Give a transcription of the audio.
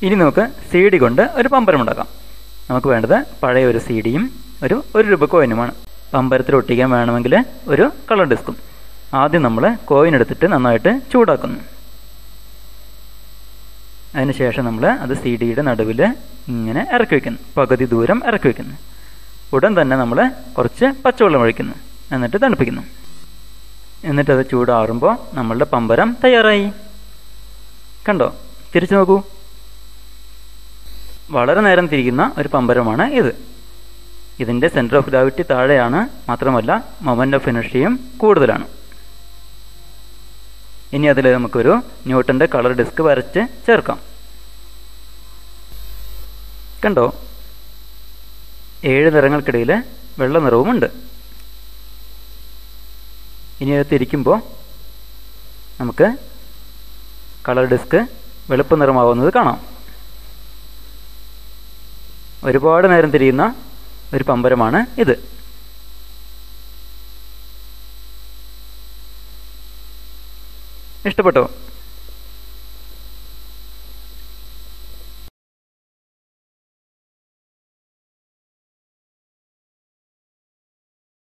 ഇനി നമുക്ക് C D കൊണ്ട് ഒരു പമ്പരം ഉണ്ടാക്കാം. നമുക്ക് വേണ്ടത് പഴയ ഒരു സി ഡിയും ഒരു രൂപ കോയിനുമാണ്. പമ്പരത്തിൽ ഒട്ടിക്കാൻ വേണമെങ്കിൽ ഒരു കളർ ഡിസ്കും. ആദ്യം നമ്മൾ കോയിൻ എടുത്തിട്ട് നന്നായിട്ട് ചൂടാക്കുന്നു. അതിനുശേഷം നമ്മൾ അത് സി ഡിയുടെ നടുവിൽ ഇങ്ങനെ ഇറക്കി വയ്ക്കുന്നു. പകുതി ദൂരം ഇറക്കി വയ്ക്കുന്നു. ഉടൻ തന്നെ നമ്മൾ കുറച്ച് പച്ചവെള്ളം ഒഴിക്കുന്നു. എന്നിട്ട് തണുപ്പിക്കുന്നു. എന്നിട്ടത് ചൂടാറുമ്പോൾ നമ്മളുടെ പമ്പരം തയ്യാറായി. കണ്ടോ? തിരിച്ചു നോക്കൂ. വളരെ നേരം തിരിക്കുന്ന ഒരു പമ്പരമാണ് ഇത്. ഇതിൻ്റെ സെൻറ്റർ ഓഫ് ഗ്രാവിറ്റി താഴെയാണ്. മാത്രമല്ല മൊമെൻ്റ് ഓഫ് ഇനർഷ്യയും കൂടുതലാണ്. ഇനി അതിൽ നമുക്കൊരു ന്യൂട്ടൻ്റെ കളർ ഡിസ്ക് വരച്ച് ചേർക്കാം. കണ്ടോ? 7 നിറങ്ങൾക്കിടയിൽ വെള്ള നിറവുമുണ്ട്. ഇനി അത് തിരിക്കുമ്പോൾ നമുക്ക് കളർ ഡിസ്ക് വെളുപ്പ് നിറമാവുന്നത് കാണാം. ഒരുപാട് നേരം തിരിയുന്ന ഒരു പമ്പരമാണ് ഇത്. ഇഷ്ടപ്പെട്ടോ?